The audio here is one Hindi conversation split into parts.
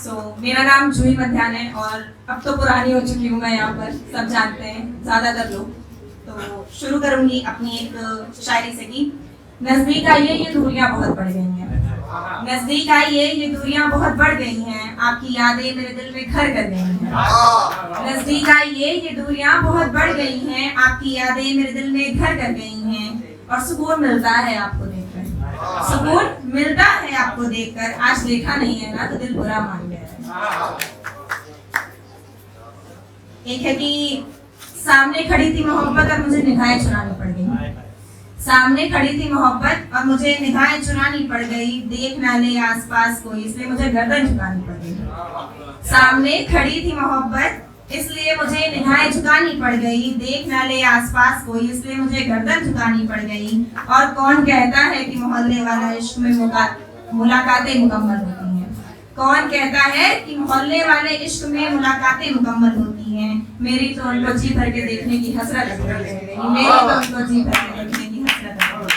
मेरा नाम जूही मध्यान है और अब तो पुरानी हो चुकी हूँ मैं, यहाँ पर सब जानते हैं ज़्यादातर लोग। तो शुरू करूँगी अपनी एक शायरी से कि नज़दीक आइए ये दूरियां बहुत बढ़ गई हैं, नज़दीक आइए ये दूरियां बहुत बढ़ गई हैं, आपकी यादें मेरे दिल में घर कर गई हैं। नज़दीक आइए ये दूरियां बहुत बढ़ गई हैं, आपकी यादें मेरे दिल में घर कर गई हैं। और सुकून मिलता है आपको देखकर, सुकून मिलता है आपको देखकर, आज देखा नहीं है ना तो दिल बुरा मान गया है। एक है कि सामने खड़ी थी मोहब्बत और मुझे निगाहें चुरानी पड़ गई, सामने खड़ी थी मोहब्बत और मुझे निगाहें चुरानी पड़ गई, देख ना ले आसपास कोई इसलिए मुझे गर्दन झुकानी पड़ गई। सामने खड़ी थी मोहब्बत इसलिए मुझे निगाहें झुकानी पड़ गई, देख ना ले आसपास कोई इसलिए मुझे गर्दन झुकानी पड़ गई। और कौन कहता है कि मोहल्ले वाला इश्क में मुलाकातें मुकम्मल होती हैं, कौन कहता है कि मोहल्ले वाले इश्क में मुलाकातें मुकम्मल होती हैं। मेरी तो उनको जी भर के देखने की हसरत रह गई, मेरी तो उनको जी भर के देखने की हसरत रह गई।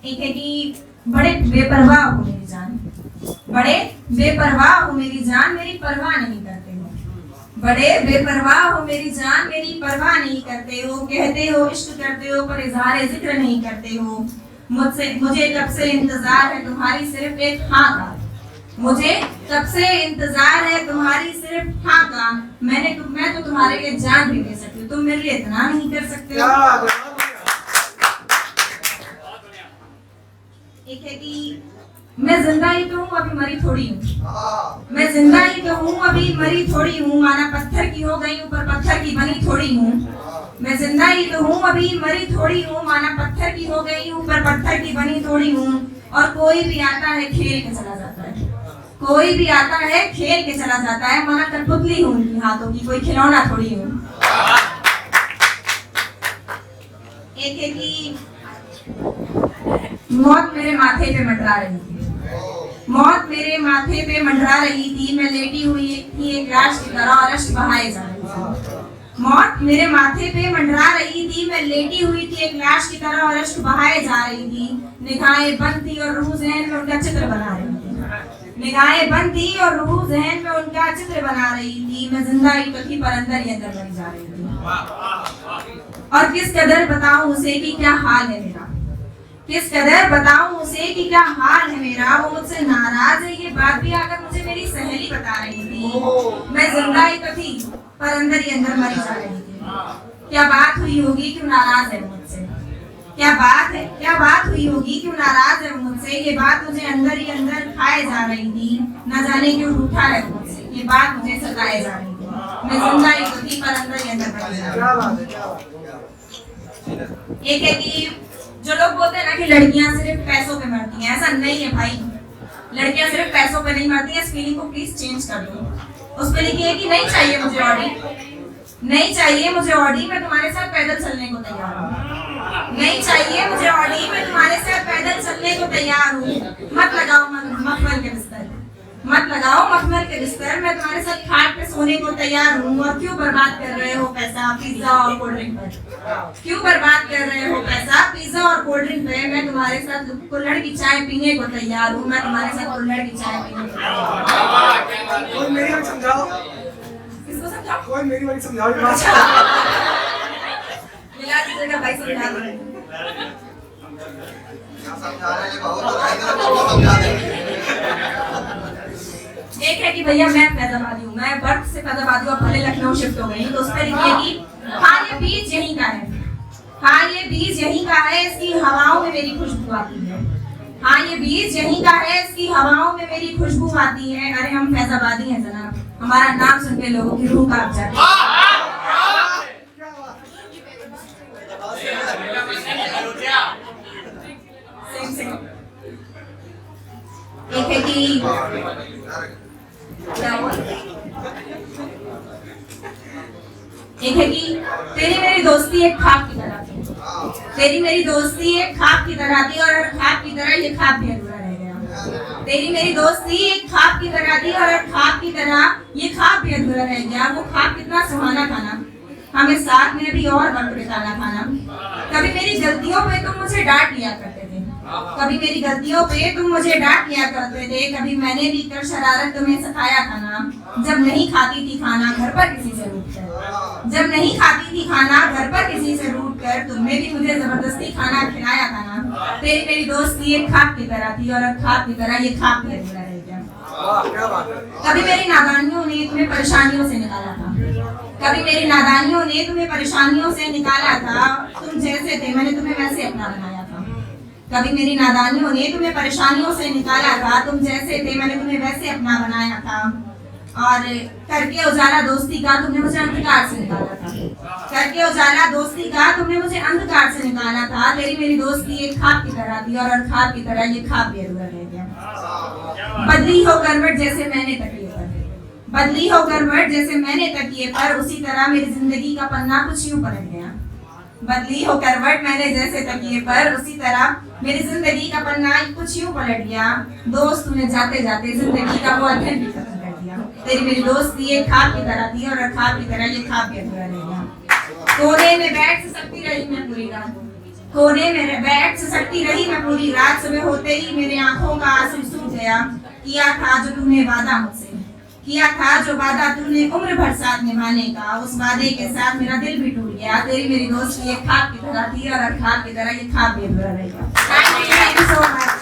एक है कि बड़े बेपरवाह हो मेरी जान, बड़े बेपरवाह हो मेरी जान, मेरी परवाह नहीं करते हो। बड़े बेपरवाह हो मेरी जान, मेरी परवाह नहीं करते हो। कहते हो इश्क करते हो पर इज़हार जिक्र नहीं करते हो। मुझे कब से इंतजार है तुम्हारी सिर्फ एक हाँ का, मुझे कब से इंतजार है तुम्हारी सिर्फ हाँ का। मैं तो तुम्हारे लिए जान भी दे सकती हूँ, तुम मेरे लिए इतना नहीं कर सकते हो। एक है कि मैं जिंदा ही तो हूँ अभी मरी थोड़ी हूँ, मैं जिंदा ही तो हूँ अभी मरी थोड़ी हूँ, माना पत्थर की हो गई हूँ पर पत्थर की बनी थोड़ी हूँ। मैं जिंदा ही तो हूँ अभी मरी थोड़ी हूँ, माना पत्थर की हो गई हूँ पर पत्थर की बनी थोड़ी हूँ। और कोई भी आता है खेल के चला जाता है, कोई भी आता है खेल के चला जाता है, माना कठपुतली हूँ उनकी हाथों की, कोई खिलौना थोड़ी हूँ। एक है कि मौत मेरे माथे पे मंडरा रही थी, मौत मेरे माथे पे मंडरा रही थी, मैं लेटी हुई थी एक लाश की तरह और अश्क बहाए जा रही थी। मौत मेरे माथे पे मंडरा रही थी, मैं लेटी हुई थी एक लाश की तरह और अश्क बहाए जा रही थी। निगाहें बंद थी और रूह ज़हन में उनका चित्र बना रही थी, निगाहें बंद थी और रूह ज़हन में उनका चित्र बना रही थी। मैं जिंदा ही तो थी पर अंदर ही अंदर मरी जा रही थी। और किस कदर बताऊं उसे कि क्या हाल है मेरा, किस कदर बताऊं उसे कि क्या हाल है मेरा। वो मुझसे नाराज है ये बात भी आकर मुझे मेरी सहेली बता रही थी। मैं जिंदा ही तो थी पर अंदर ही अंदर मरी जा रही थी। क्या बात हुई होगी क्यों नाराज है मुझसे, क्या बात है, क्या बात हुई होगी क्यों नाराज है मुझसे। ये बात मुझे अंदर ही अंदर खाए जा रही थी, न जाने क्यों रूठा है मुझसे, ये बात मुझे सताए जा रही थी। मैं जिंदा ही तो थी पर अंदर ही अंदर मरी जा रही थी। एक है कि जो लोग बोलते हैं ना कि लड़कियां सिर्फ पैसों पे मरती हैं, ऐसा नहीं है भाई। लड़कियां सिर्फ पैसों पे नहीं मरती हैं, इस फीलिंग को प्लीज चेंज कर दो। उस पे लिखिए कि नहीं चाहिए मुझे ऑडी, नहीं चाहिए मुझे ऑडी, मैं तुम्हारे साथ पैदल चलने को तैयार हूँ। नहीं चाहिए मुझे ऑडी, मैं तुम्हारे साथ पैदल चलने को तैयार हूँ। मत लगाओ मखमल के बिस्तर, मत लगाओ मखमल के बिस्तर, मैं तुम्हारे साथ खाट पे सोने को तैयार हूँ। और क्यों बर्बाद कर रहे हो पैसा पिज्जा और कोल्ड ड्रिंक पर, क्यों बर्बाद कर रहे हो पैसा पिज्जा और कोल्ड ड्रिंक पे। मैं तुम्हारे साथ कुल्हड़ की चाय पीने को तैयार हूँ, मैं तुम्हारे साथ कुल्हड़ की चाय पीने को तैयार हूँ। कोई मेरी बात समझाओ, किसको समझाओ, कोई मेरी बात समझाओ। मिला दीजिएगा भाई, समझा दो। एक है कि भैया मैं फैजाबादी हूँ, मैं बर्फ से फैजाबादी हूँ, भले लखनऊ शिफ्ट हो गई, तो उस पर लिखिए कि हाँ ये बीज यहीं का है, हाँ ये बीज यहीं का है, इसकी हवाओं में मेरी खुशबू आती है। हाँ ये बीज यहीं का है, इसकी हवाओं में मेरी खुशबू आती है। अरे हम फैजाबादी हैं जनाब, हमारा नाम सुन के लोगों की रूह कांप जाती है। एक है कि क्या हुआ, एक है कि तेरी मेरी दोस्ती एक खाक की तरह थी, तेरी मेरी दोस्ती एक खाक की तरह थी और खाक की तरह ये खाक भी अधूरा रह गया। तेरी मेरी दोस्ती एक खाक की तरह थी और खाक की तरह ये खाक भी अधूरा रह गया। वो खाक कितना सुहाना था ना, हमें साथ में भी और वक्त बिताना था ना। कभी मेरी गलतियों पे तुम मुझे डांट लिया करते थे, कभी मेरी गलतियों पे तुम मुझे डांट दिया करते थे, कभी मैंने भी कर शरारत तुम्हें सिखाया था ना। जब नहीं खाती थी खाना घर पर किसी से रूठ कर, जब नहीं खाती थी खाना घर पर किसी से रूठ कर, तुमने भी मुझे जबरदस्ती खाना खिलाया था ना। तेरी मेरी दोस्ती एक खाब की तरह थी और अब खाब की तरह ये खाब भी अधूरा रह गया। कभी मेरी नादानियों ने तुम्हें परेशानियों से निकाला था, कभी मेरी नादानियों ने तुम्हें परेशानियों से निकाला था। तुम जैसे थे मैंने तुम्हें वैसे अपना बनाया था। कभी मेरी नादानियों ने तुम्हें परेशानियों से निकाला था, तुम जैसे थे मैंने तुम्हें वैसे अपना बनाया था। और करके उजाला दोस्ती का तुमने मुझे अंधकार से निकाला था, करके उजाला दोस्ती का तुमने मुझे अंधकार से निकाला था। तेरी मेरी दोस्ती एक खाब की तरह थी और खाब की तरह ये खाब भी अधूरा रह गया। बदली हो करवट जैसे मैंने तकिए पर, बदली हो करवट जैसे मैंने तकिए पर, उसी तरह मेरी जिंदगी का पन्ना कुछ यूं पलट गया। बदली हो करवट मैंने जैसे तकिए पर, उसी तरह मेरी जिंदगी का पन्ना कुछ यूं पलट गया। दोस्त तूने जाते जाते जिंदगी का वो अध्ययन भी खत्म कर दिया। तेरी मेरी दोस्ती एक खाब की तरह थी और खाब की तरह ये खाब भी अधूरा रह गया। कोने में बैठ सकती रही मैं पूरी रात, कोने में बैठ सकती रही मैं पूरी रात। सुबह होते ही मेरे आंखों का आंसू सूख गया। किया था जो तूने वादा मुझसे, किया था जो वादा तूने उम्र भर साथ निभाने का, उस वादे के साथ मेरा दिल भी टूट गया। तेरी मेरी दोस्ती एक खाब की तरह थी और खाब की तरह ये खाब भी अधूरा रह गया। Thank you so much.